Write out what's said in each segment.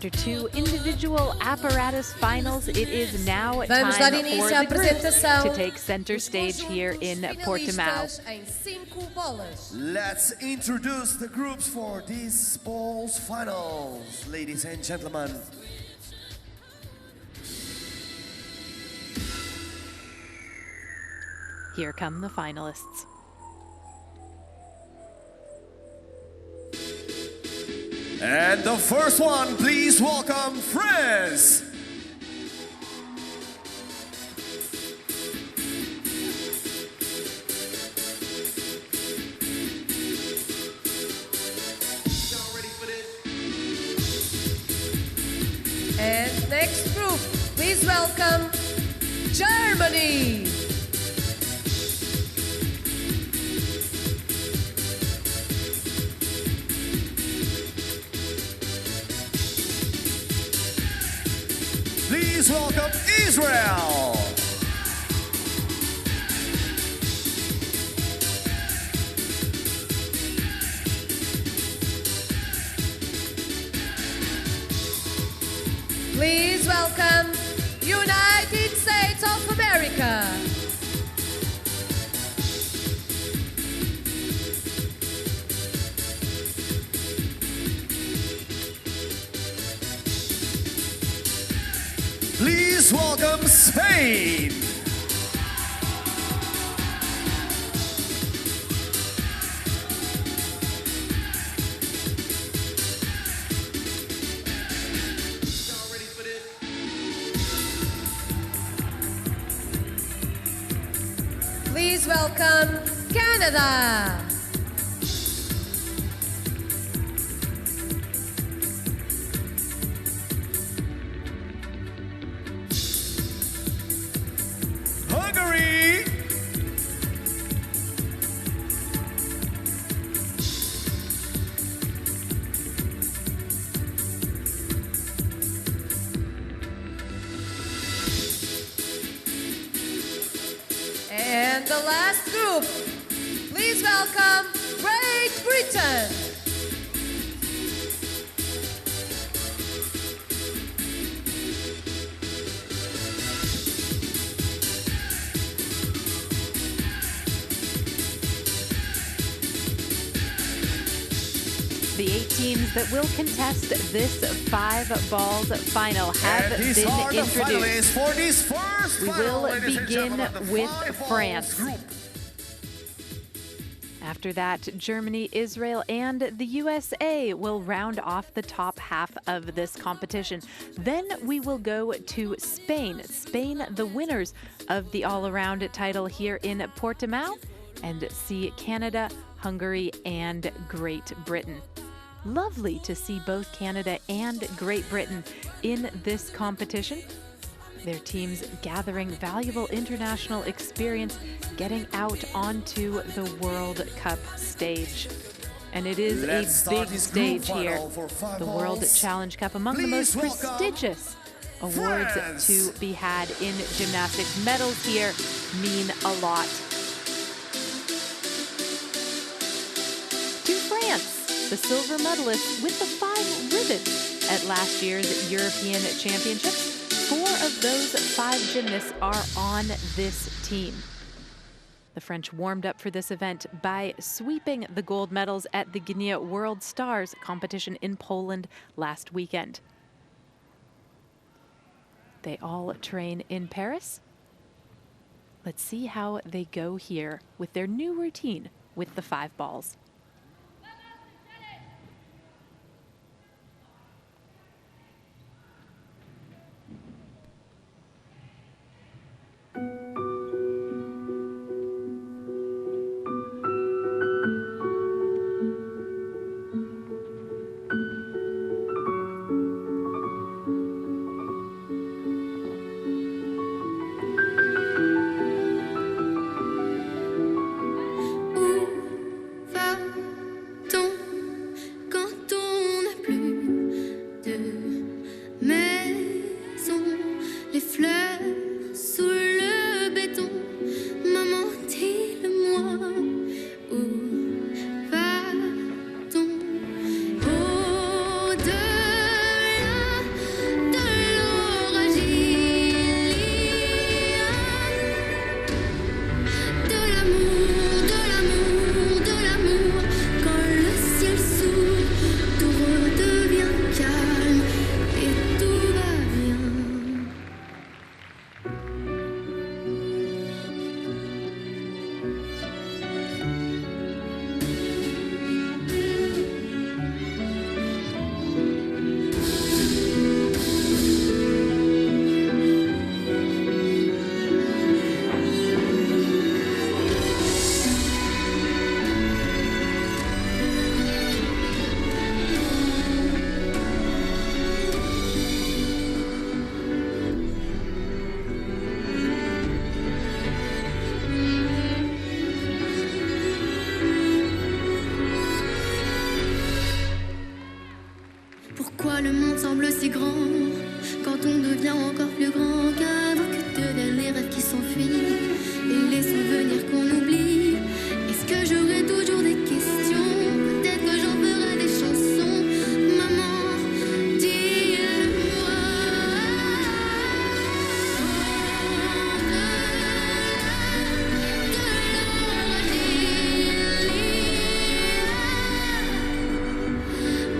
After two individual apparatus finals, it is now time for the groups to take center stage here in Portimao. Let's introduce the groups for these balls finals, ladies and gentlemen. Here come the finalists. And the first one, please welcome France. And next group, please welcome Germany. Please welcome Israel. Please welcome United States of America. Please welcome Spain. Please welcome Canada. Hungary. And the last group, please welcome Great Britain. The 8 teams that will contest this 5 balls final have been introduced. For this first We will begin with France. After that, Germany, Israel, and the USA will round off the top half of this competition. Then we will go to Spain. Spain, the winners of the all-around title here in Portimao, and see Canada, Hungary, and Great Britain. Lovely to see both Canada and Great Britain in this competition. Their teams gathering valuable international experience, getting out onto the World Cup stage. And it is a big stage here. The World Challenge Cup, among the most prestigious awards to be had in gymnastics. Medals here mean a lot. To France, the silver medalists with the 5 ribbons at last year's European Championships. 4 of those 5 gymnasts are on this team. The French warmed up for this event by sweeping the gold medals at the Gdynia World Stars competition in Poland last weekend. They all train in Paris. Let's see how they go here with their new routine with the 5 balls. Pourquoi le monde semble si grand quand on devient encore plus grand? Qu'avant que deviennent les rêves qui s'enfuient et les souvenirs qu'on oublie. Est-ce que j'aurai toujours des questions? Peut-être que j'en ferai des chansons. Maman, dis-le-moi.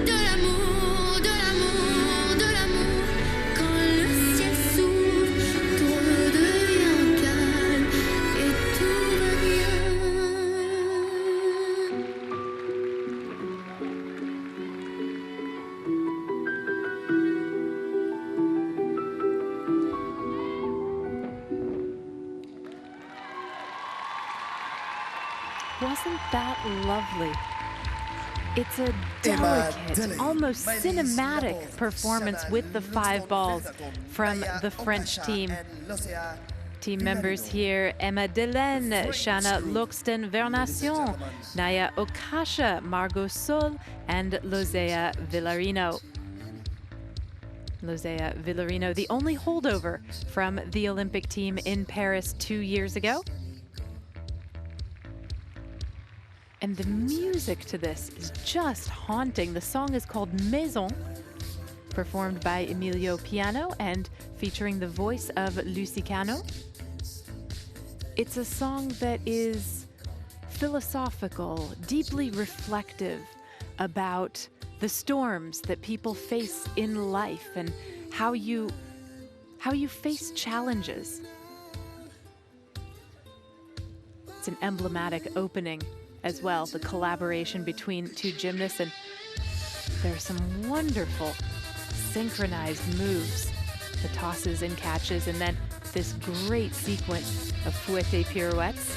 De l'amour, de l'amour, de l'amour. Quand le ciel s'ouvre, tout redevient calme et tout va bien. Wasn't that lovely? It's a Emma delicate, Dele, almost Maëlys cinematic Laport, performance Shana with the 5 balls Luxembourg, from Maya the French Okasha, team. and Losea Team members Villarino. here: Emma Delaine, Shana group, Luxten ladies Vernation, and gentlemen. Naya Okasha, Margot Sol, and Losea Villarino. Losea Villarino, the only holdover from the Olympic team in Paris 2 years ago. And the music to this is just haunting. The song is called Maison, performed by Emilio Piano and featuring the voice of Lucy Cano. It's a song that is philosophical, deeply reflective about the storms that people face in life and how you face challenges. It's an emblematic opening as well, the collaboration between two gymnasts, and there are some wonderful synchronized moves, the tosses and catches, and then this great sequence of fouette pirouettes.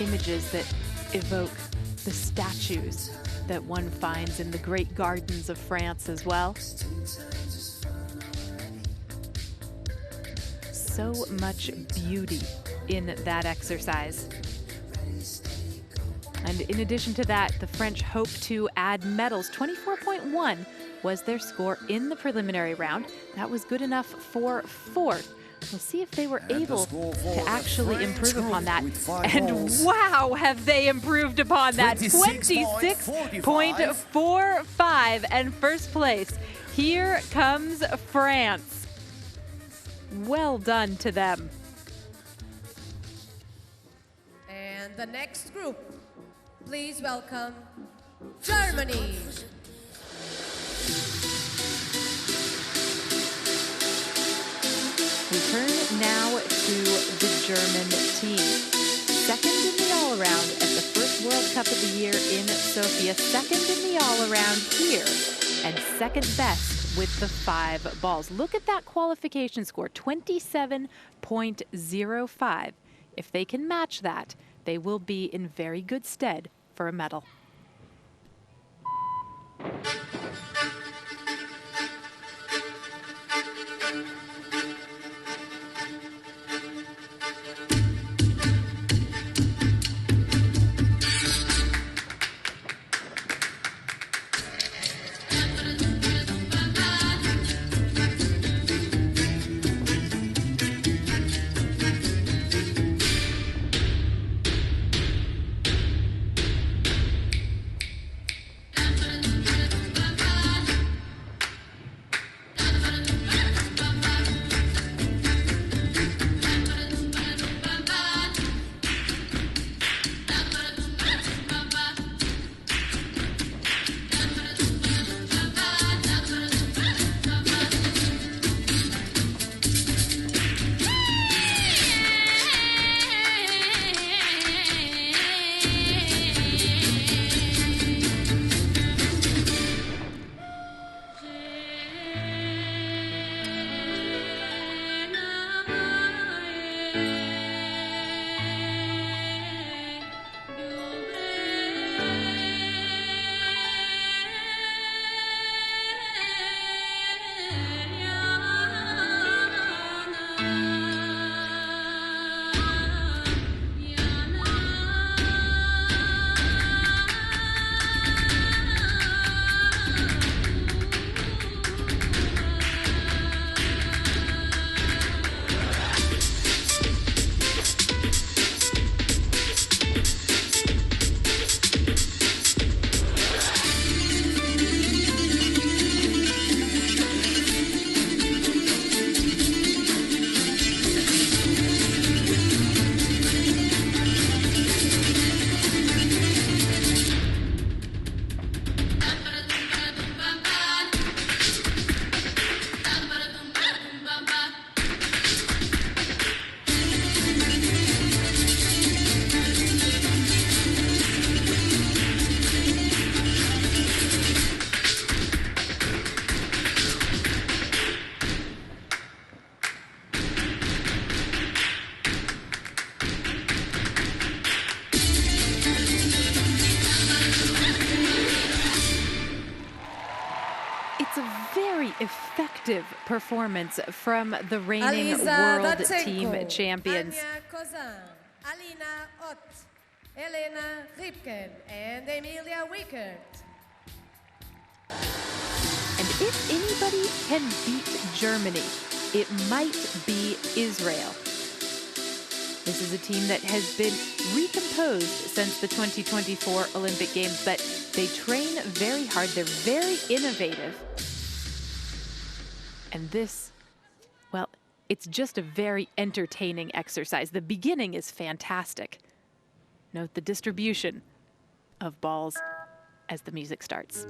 Images that evoke the statues that one finds in the great gardens of France as well. So much beauty in that exercise. And in addition to that, the French hope to add medals. 24.1 was their score in the preliminary round. That was good enough for 4th. We'll see if they were And the able score for to the actually French improve group upon that. with 5 And balls. wow, have they improved upon that. 26.45. 26.45 and first place. Here comes France. Well done to them. And the next group, please welcome Germany. We turn now to the German team. Second in the all-around at the first World Cup of the year in Sofia. Second in the all-around here. And second best with the 5 balls. Look at that qualification score, 27.05. If they can match that, they will be in very good stead for a medal. effective performance from the reigning Aliza world Datsenko, team champions. Anya Kozan, Alina Ott, Elena Ripken, and Emilia Wickert. And if anybody can beat Germany, it might be Israel. This is a team that has been recomposed since the 2024 Olympic Games, but they train very hard. They're very innovative. And this, well, it's just a very entertaining exercise. The beginning is fantastic. Note the distribution of balls as the music starts.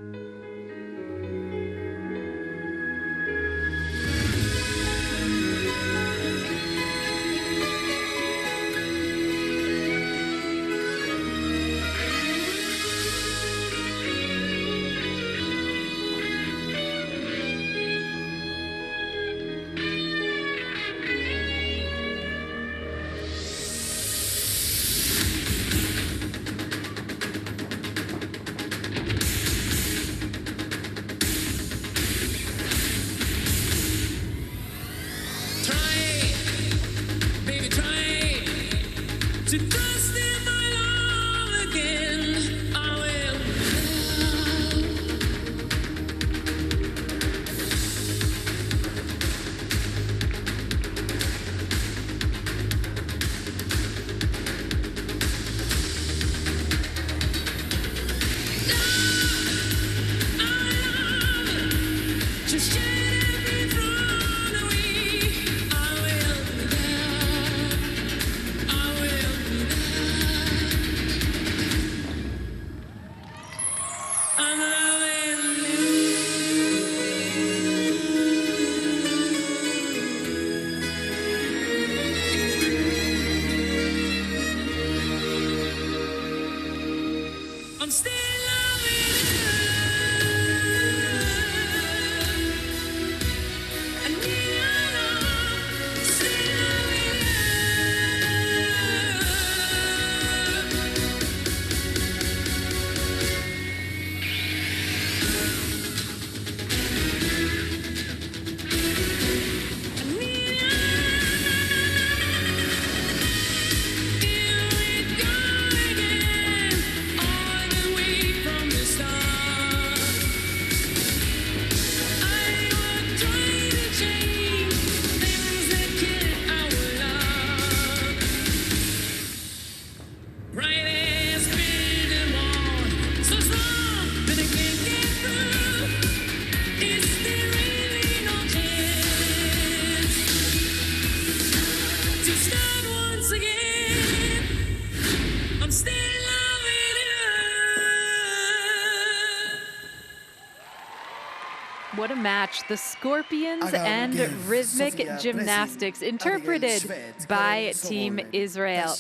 What a match. The Scorpions and Rhythmic Gymnastics, interpreted by Team Israel.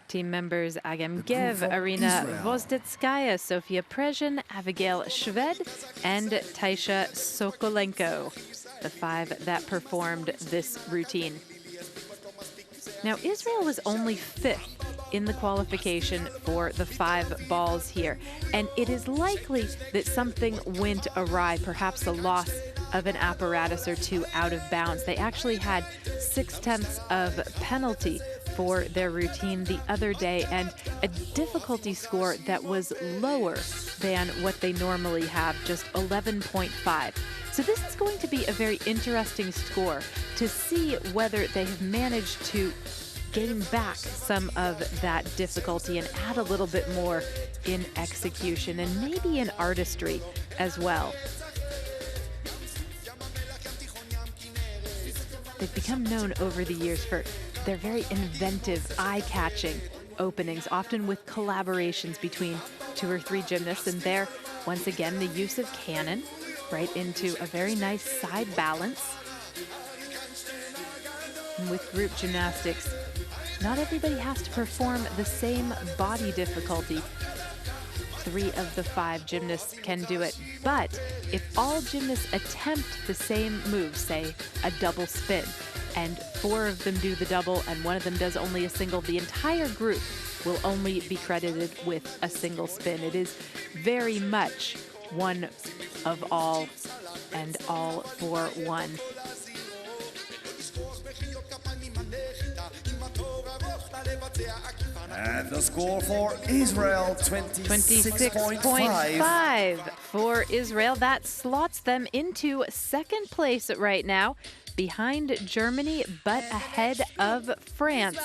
Team members Agam Gev, Arina Vozdetskaya, Sofia Prezhin, Abigail Shved, and Taisha Sokolenko, the five that performed this routine. Now, Israel was only fifth in the qualification for the 5 balls here, and it is likely that something went awry, perhaps a loss of an apparatus or two out of bounds. They actually had 0.6 of penalty for their routine the other day, and a difficulty score that was lower than what they normally have, just 11.5. So this is going to be a very interesting score to see whether they have managed to gain back some of that difficulty and add a little bit more in execution and maybe in artistry as well. They've become known over the years for their very inventive, eye-catching openings, often with collaborations between 2 or 3 gymnasts, and there, once again, the use of cannon right into a very nice side balance. And with group gymnastics, not everybody has to perform the same body difficulty. 3 of the 5 gymnasts can do it, but if all gymnasts attempt the same move, say a double spin, and 4 of them do the double and 1 of them does only a single, the entire group will only be credited with a single spin. It is very much one of all and all for one. And the score for Israel, 26.5 for Israel. That slots them into second place right now, behind Germany, but ahead of France,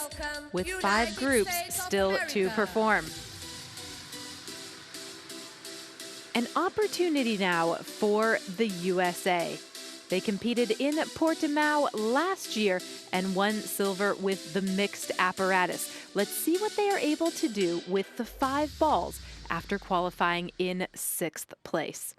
with 5 groups still to perform. An opportunity now for the USA. They competed in Portimao last year and won silver with the mixed apparatus. Let's see what they are able to do with the 5 balls after qualifying in 6th place.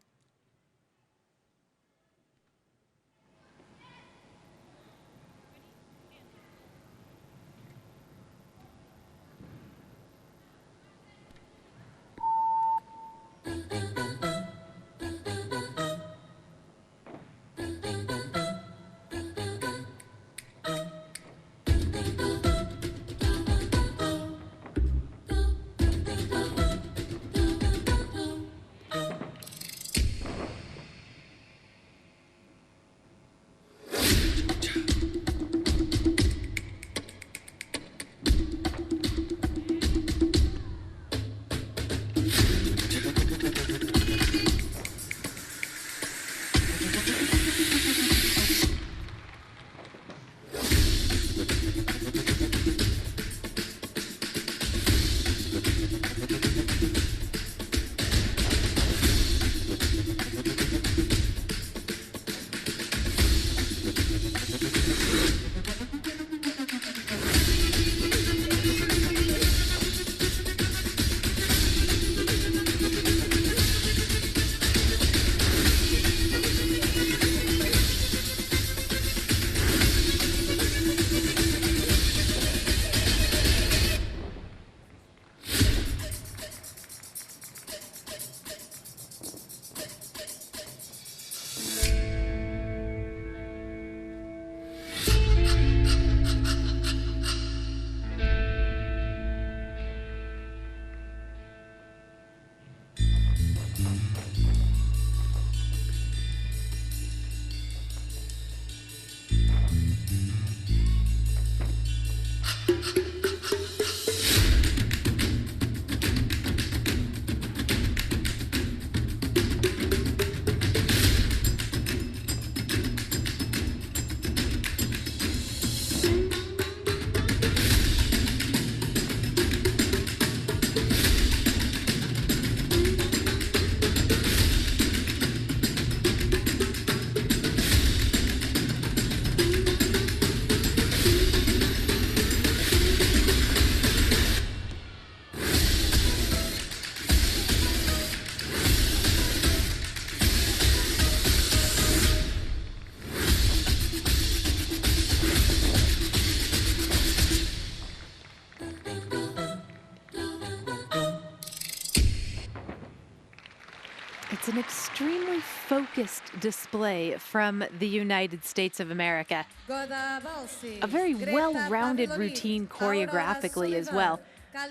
It's an extremely focused display from the United States of America. A very well-rounded routine choreographically as well.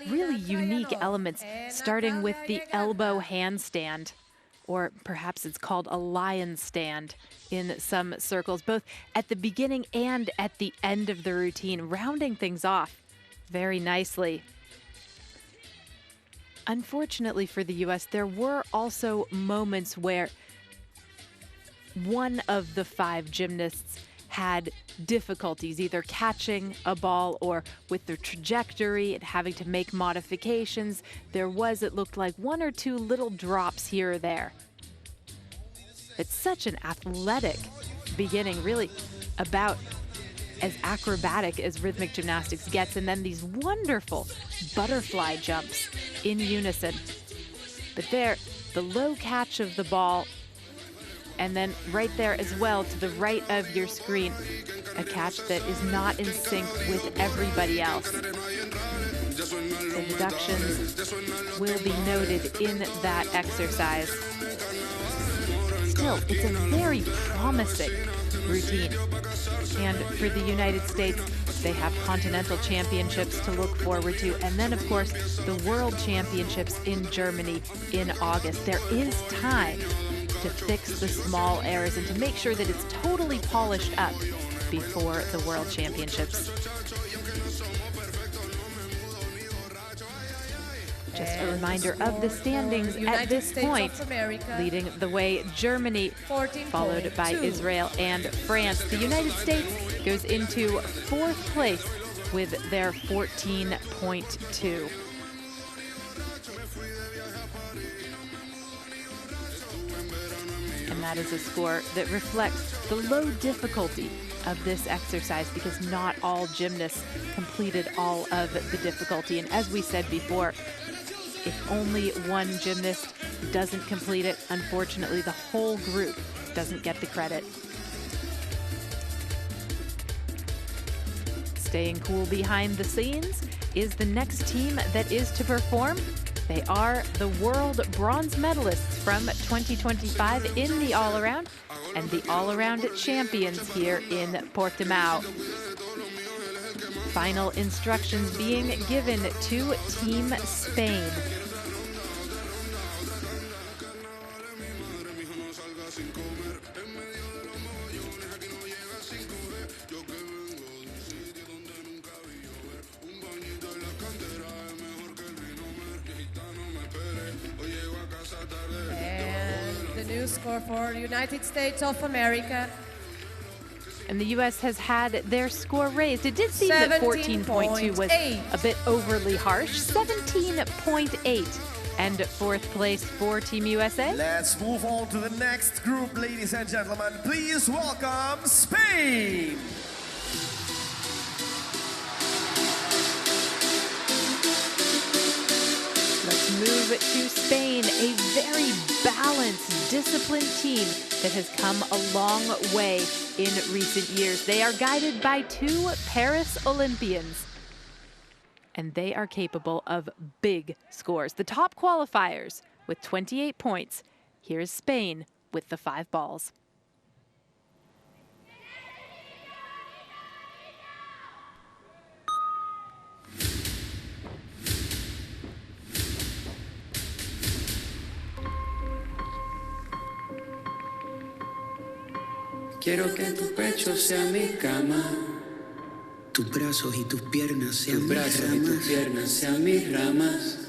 Really unique elements, starting with the elbow handstand, or perhaps it's called a lion stand in some circles, both at the beginning and at the end of the routine, rounding things off very nicely. Unfortunately for the U.S., there were also moments where one of the 5 gymnasts had difficulties either catching a ball or with their trajectory and having to make modifications. There was, it looked like, 1 or 2 little drops here or there. It's such an athletic beginning, really about as acrobatic as rhythmic gymnastics gets, and then these wonderful butterfly jumps in unison. But there, the low catch of the ball, and then right there as well to the right of your screen, a catch that is not in sync with everybody else. So deductions will be noted in that exercise. Still, it's a very promising routine. And for the United States, they have continental championships to look forward to. And then, of course, the World Championships in Germany in August. There is time to to fix the small errors and to make sure that it's totally polished up before the World Championships. Just a reminder of the standings at this point. Leading the way, Germany, followed by Israel and France. The United States goes into 4th place with their 14.2. And that is a score that reflects the low difficulty of this exercise because not all gymnasts completed all of the difficulty. And as we said before, if only one gymnast doesn't complete it, unfortunately, the whole group doesn't get the credit. Staying cool behind the scenes is the next team that is to perform. They are the world bronze medalists from 2025 in the all-around and the all-around champions here in Portimao. Final instructions being given to Team Spain. And the new score for United States of America. And the U.S. has had their score raised. It did seem that 14.2 was a bit overly harsh. 17.8. And 4th place for Team USA. Let's move on to the next group, ladies and gentlemen. Please welcome Spain. Let's move to Spain, a very balanced, disciplined team that has come a long way in recent years. They are guided by 2 Paris Olympians, and they are capable of big scores. The top qualifiers with 28 points. Here's Spain with the 5 balls. Quiero que tu pecho sea mi cama. Tus brazos y tus piernas sean Tus brazos y tus piernas sean mis ramas.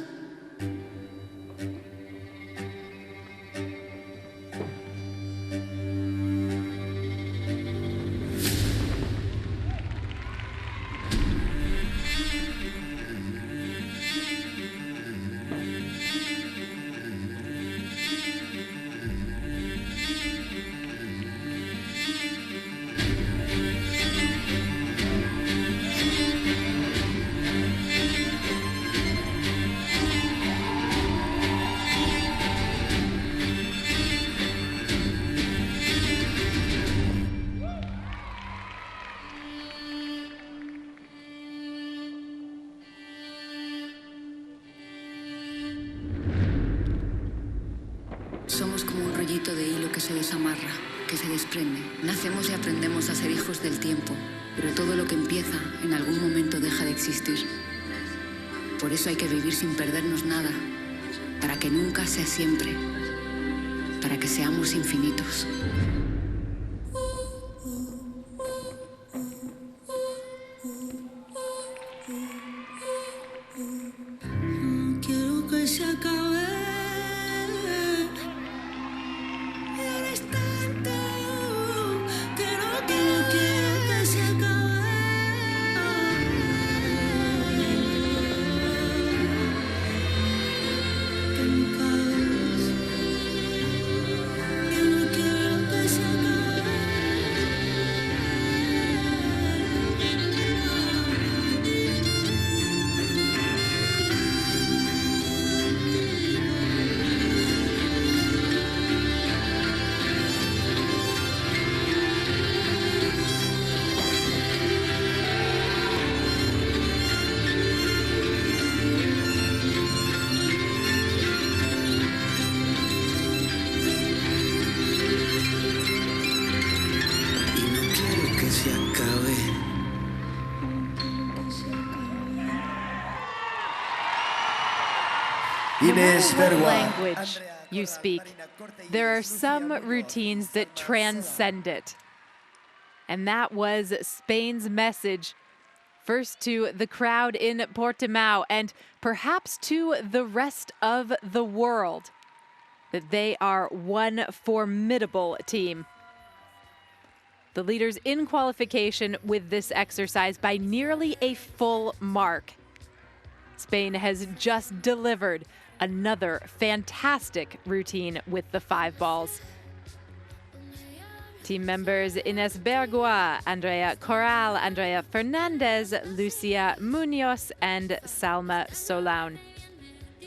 Somos como un rollito de hilo que se desamarra, que se desprende. Nacemos y aprendemos a ser hijos del tiempo, pero todo lo que empieza en algún momento deja de existir. Por eso hay que vivir sin perdernos nada, para que nunca sea siempre, para que seamos infinitos. Quiero que se acabe. Eres tanto que no quiero que se acabe. Que me caes. Yo no quiero que se acabe. Y no quiero que se acabe. Ines No matter what Vergua, language Andrea you speak. There are some routines that transcend it. And that was Spain's message, first to the crowd in Portimao and perhaps to the rest of the world, that they are one formidable team. The leaders in qualification with this exercise by nearly a full mark. Spain has just delivered another fantastic routine with the 5 balls. Team members Ines Bergoa, Andrea Corral, Andrea Fernandez, Lucia Munoz, and Salma Solaun.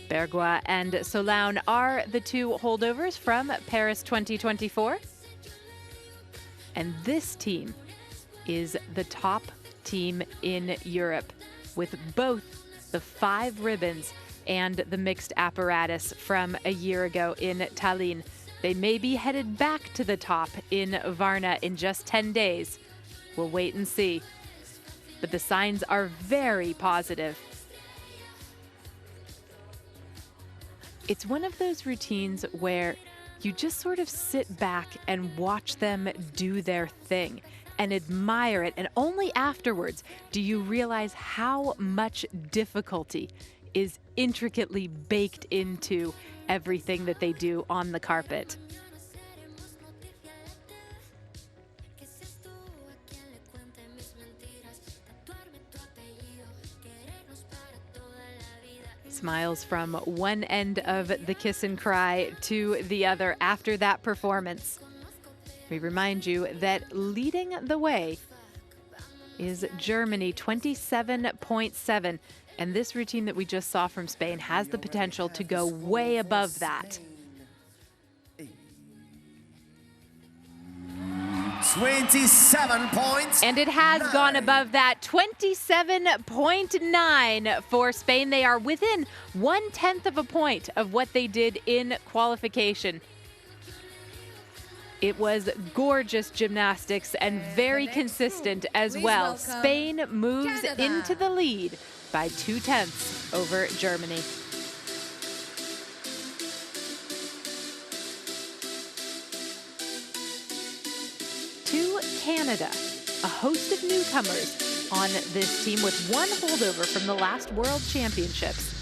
Bergoa and Solaun are the 2 holdovers from Paris 2024. And this team is the top team in Europe with both the 5 ribbons and the mixed apparatus from a year ago in Tallinn. They may be headed back to the top in Varna in just 10 days. We'll wait and see. But the signs are very positive. It's one of those routines where you just sort of sit back and watch them do their thing and admire it. And only afterwards do you realize how much difficulty is intricately baked into everything that they do on the carpet. Smiles from one end of the kiss and cry to the other after that performance. We remind you that leading the way is Germany, 27.7. And this routine that we just saw from Spain has the potential to go way above that. 27 points. And it has gone above that, 27.9 for Spain. They are within 1/10 of a point of what they did in qualification. It was gorgeous gymnastics and very consistent as well. Spain moves into the lead by 2/10 over Germany. To Canada, a host of newcomers on this team with 1 holdover from the last World Championships.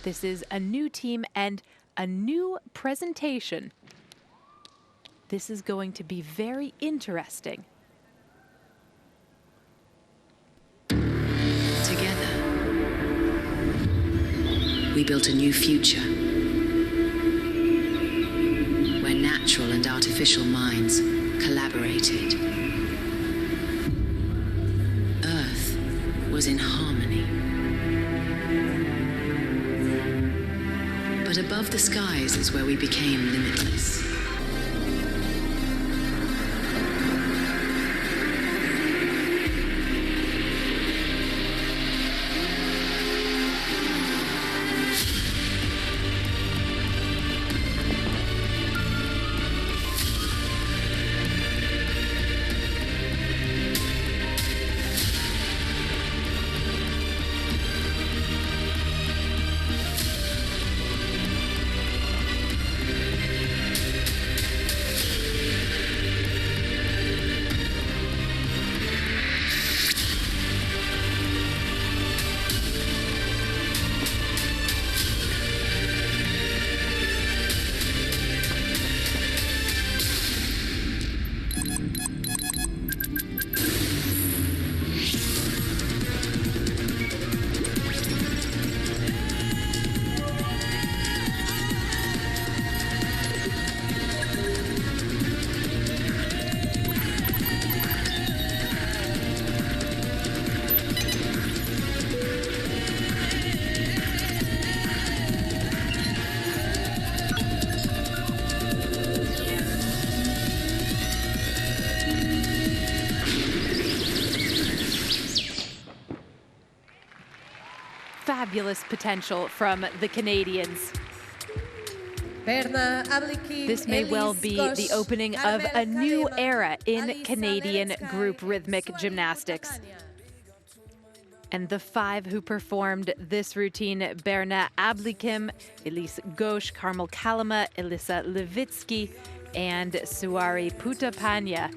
This is a new team and a new presentation. This is going to be very interesting. Together, we built a new future where natural and artificial minds collaborated. Earth was in harmony. But above the skies is where we became limitless. Fabulous potential from the Canadians. This may well be the opening of a new era in Canadian group rhythmic gymnastics. And the 5 who performed this routine, Berna Ablikim, Elise Ghosh, Carmel Kalama, Elisa Levitsky, and Suari Putapanya,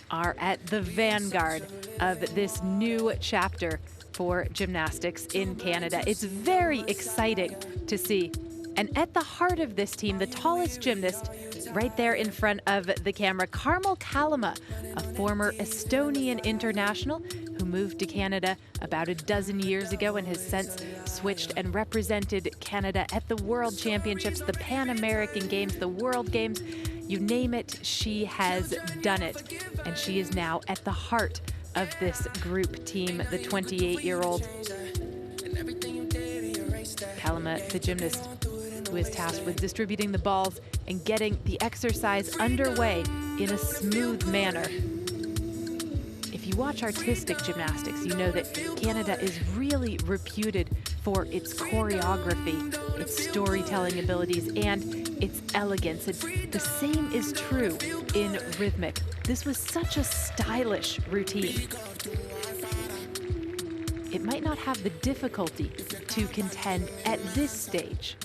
are at the vanguard of this new chapter for gymnastics in Canada. It's very exciting to see. And at the heart of this team, the tallest gymnast right there in front of the camera, Carmel Kalama, a former Estonian international who moved to Canada about a dozen years ago and has since switched and represented Canada at the World Championships, the Pan American Games, the World Games, you name it, she has done it. And she is now at the heart of this group team, the 28-year-old. Kalama, the gymnast who is tasked with distributing the balls and getting the exercise underway in a smooth manner. If you watch artistic gymnastics, you know that Canada is really reputed for its choreography, its storytelling abilities, and its elegance. And the same is true in Rhythmic. This was such a stylish routine. It might not have the difficulty to contend at this stage,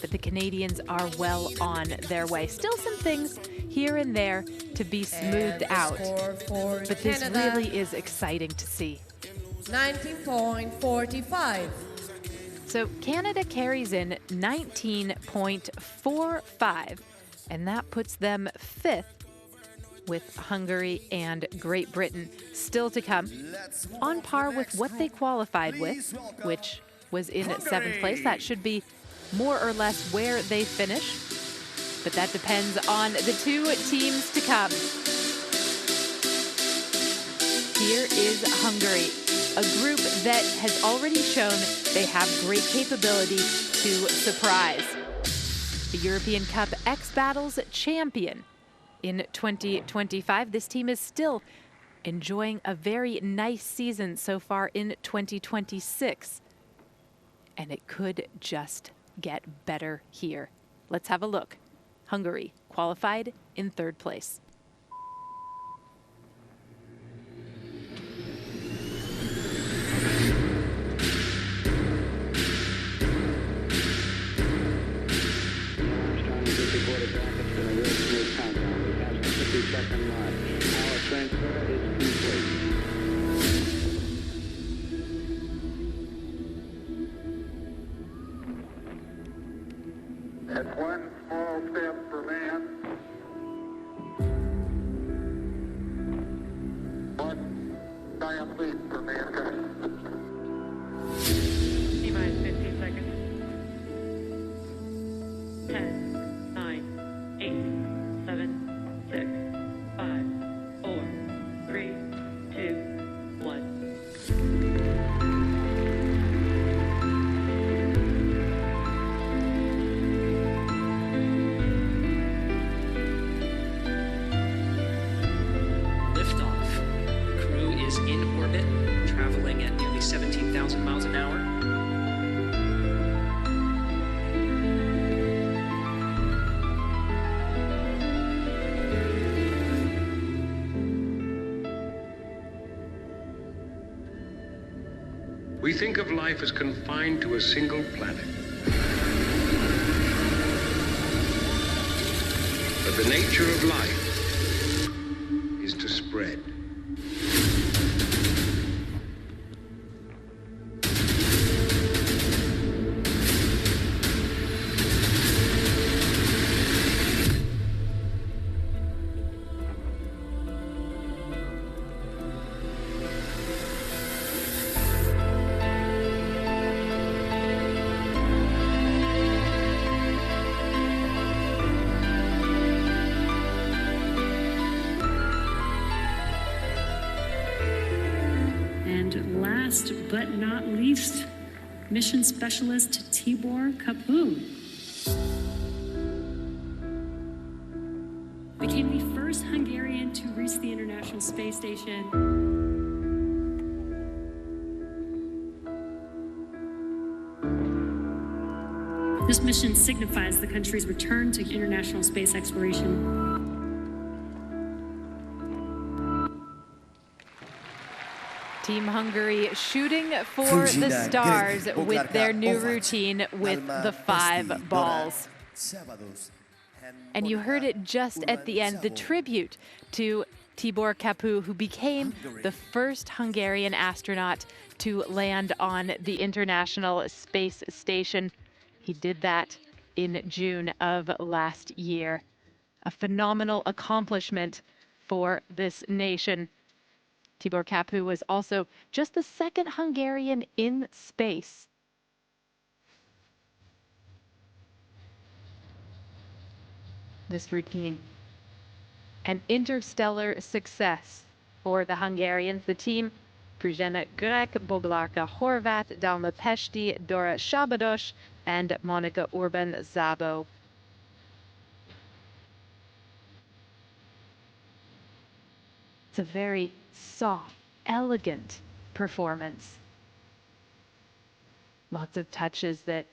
but the Canadians are well on their way. Still some things here and there to be smoothed out, but this really is exciting to see. 19.45. So Canada carries in 19.45, and that puts them 5th, with Hungary and Great Britain still to come, on par with what they qualified with, which was in 7th place. That should be more or less where they finish, but that depends on the 2 teams to come. Here is Hungary, a group that has already shown they have great capability to surprise. The European Cup X Battles champion in 2025. This team is still enjoying a very nice season so far in 2026, and it could just get better here. Let's have a look. Hungary qualified in 3rd place. That's one small step for man, one giant leap for mankind. T-minus 15 seconds. 10, 9, 8, 7, 6, 5, 4, 3, 2, 1. In orbit, traveling at nearly 17,000 miles an hour. We think of life as confined to a single planet. But the nature of life is to spread. Last but not least, mission specialist Tibor Kapun became the first Hungarian to reach the International Space Station. This mission signifies the country's return to international space exploration. Team Hungary shooting for the stars with their new routine with the 5 balls. And you heard it just at the end, the tribute to Tibor Kapu, who became the first Hungarian astronaut to land on the International Space Station. He did that in June of last year. A phenomenal accomplishment for this nation. Tibor Kapu was also just the second Hungarian in space. This routine, an interstellar success for the Hungarians. The team, Pruzsena Grek, Boglarka Horvat, Dalma Pesti, Dora Shabados, and Monica Urban Zabo. It's a very soft, elegant performance. Lots of touches that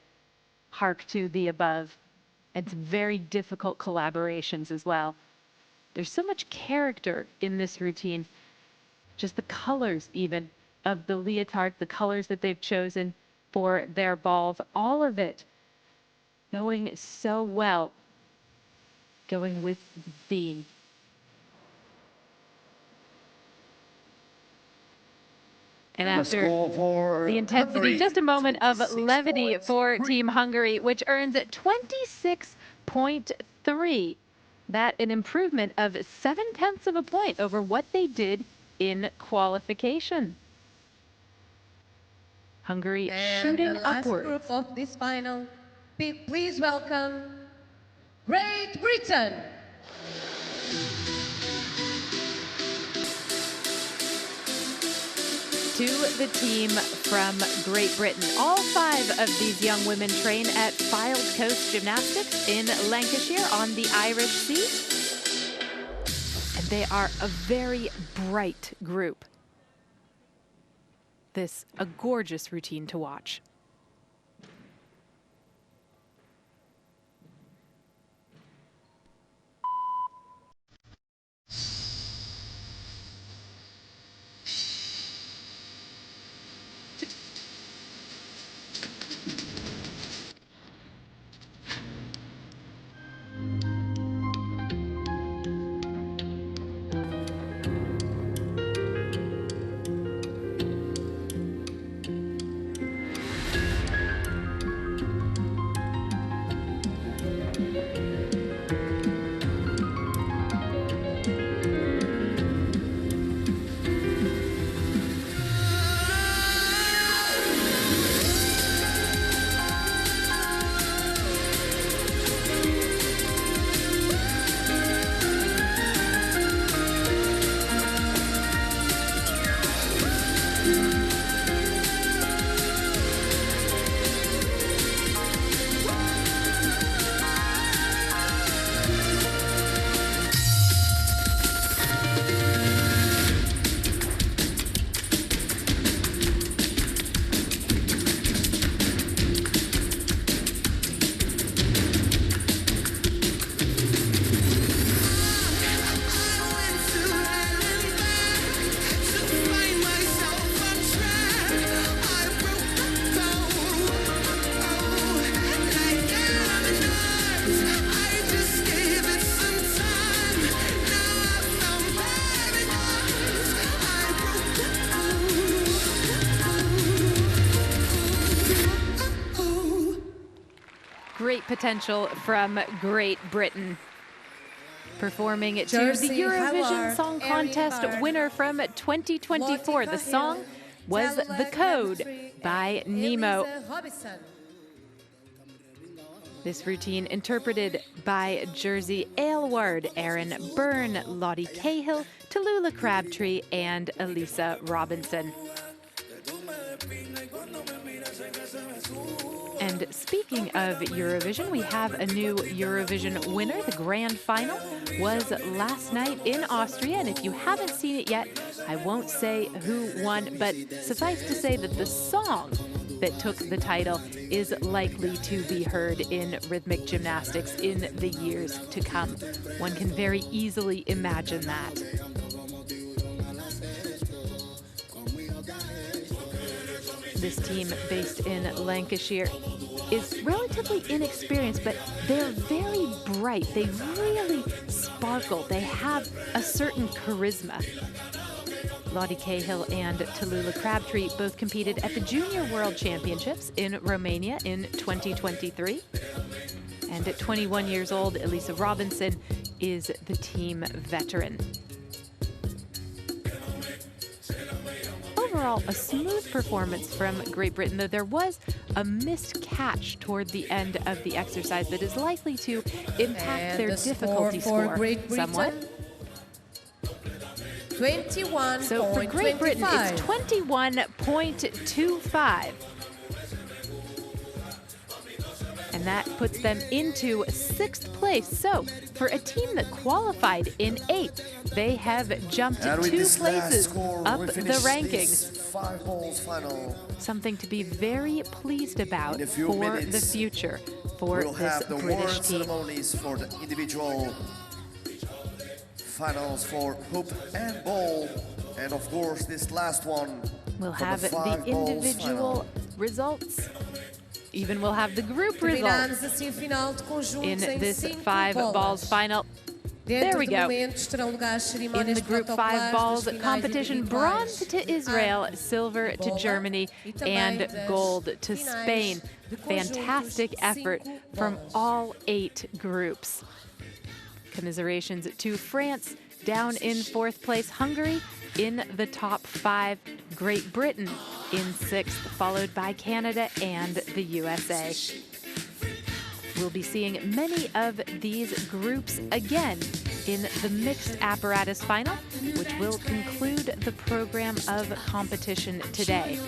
hark to the above. And some very difficult collaborations as well. There's so much character in this routine. Just the colors even of the leotard, the colors that they've chosen for their balls, all of it going so well, going with the theme. And after the intensity, just a moment of levity for Team Hungary, which earns 26.3. That an improvement of 0.7 of a point over what they did in qualification. Hungary shooting upward. Group of this final, please welcome Great Britain. To the team from Great Britain. All 5 of these young women train at Fylde Coast Gymnastics in Lancashire on the Irish Sea. And they are a very bright group. This, a gorgeous routine to watch. Great potential from Great Britain. Performing to the Eurovision Song Contest winner from 2024. The song was The Code by Nemo. This routine interpreted by Jersey Aylward, Aaron Byrne, Lottie Cahill, Tallulah Crabtree, and Elisa Robinson. And speaking of Eurovision, we have a new Eurovision winner. The grand final was last night in Austria, and if you haven't seen it yet, I won't say who won, but suffice to say that the song that took the title is likely to be heard in rhythmic gymnastics in the years to come. One can very easily imagine that. This team, based in Lancashire, is relatively inexperienced, but they're very bright. They really sparkle. They have a certain charisma. Lottie Cahill and Tallulah Crabtree both competed at the Junior World Championships in Romania in 2023. And at 21 years old, Elisa Robinson is the team veteran. Overall, a smooth performance from Great Britain, though there was a missed catch toward the end of the exercise that is likely to impact their difficulty score somewhat. 21.25. So for Great Britain, it's 21.25. And that puts them into 6th place. So for a team that qualified in 8th, they have jumped 2 places up the rankings. 5 balls final. Something to be very pleased about for the future for we'll this have the British award team. ceremonies for the individual finals for hoop and ball, and of course this last one. We'll have the individual results. Even we'll have the group results in this 5 balls final. There we go. In the group 5 balls competition, bronze to Israel, silver to Germany, and gold to Spain. Fantastic effort from all 8 groups. Commiserations to France, down in 4th place, Hungary in the top 5, Great Britain in 6th, followed by Canada and the USA. We'll be seeing many of these groups again in the mixed apparatus final, which will conclude the program of competition today.